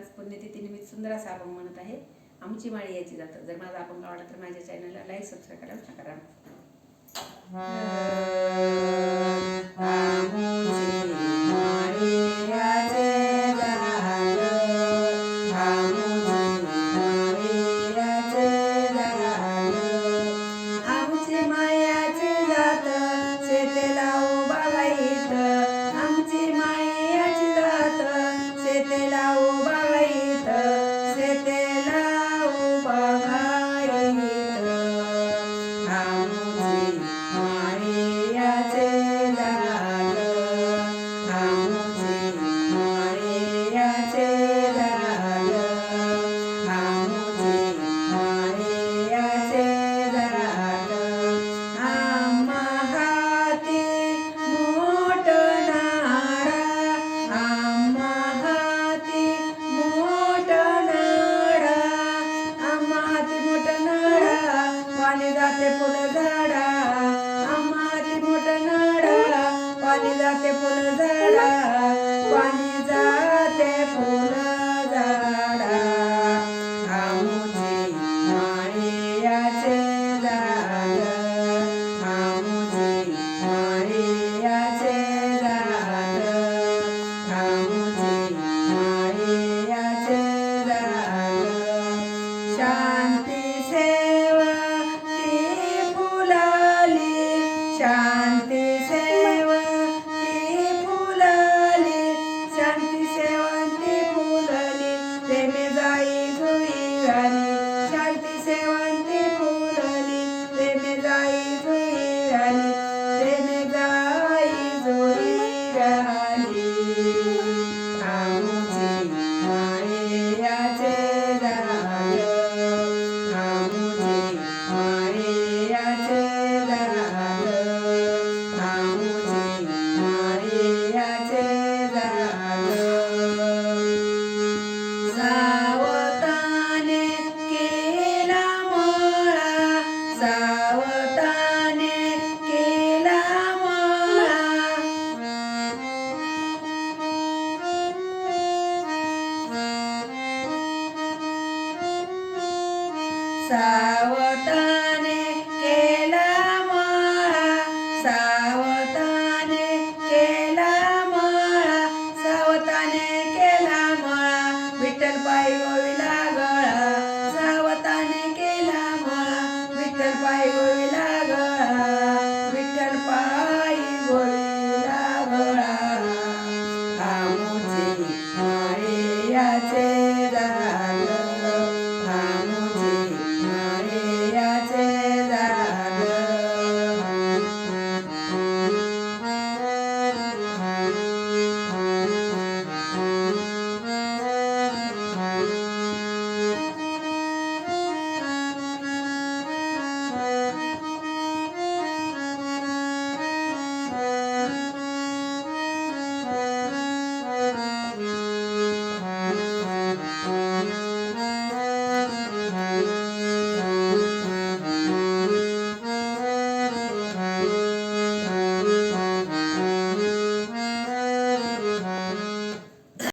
आज पुण्यतिथीनिमित्त सुंदर असा अभंग म्हणत आहे. आमची माळी याची जातं. जर माझा अभंग आवडला तर माझ्या चॅनलला लाईक सबस्क्राईब करायला विसरू नका. पाणी जाते फुल झाडा, पाणी जाते फुल झाडा. आमुची माळियाचे झाड, आमुची माळियाचे झाड, आमुची माळियाचे झाड. शांती सेवा ती फुलाली, शांती सेवा प्रेमे जाई जुई राणी, शांती सेवंती फुलली. प्रेमे जाई जुई राणी, प्रेमे जाई जुई राणी. आमुची माळियाचे झाड, आमुची माळियाचे झाड, आमुची माळियाचे झाड. सावताने केला मळा, सावताने केला मळा. सावताने केला मळा, सावताने केला मळा, सावताने केला मळा. विठ्ठल पायी गोविला गळा, सावताने केला मळा. विठ्ठल पायी गोविला गळा, विठ्ठल पायी गोविला गळा. आमुची माळियाचे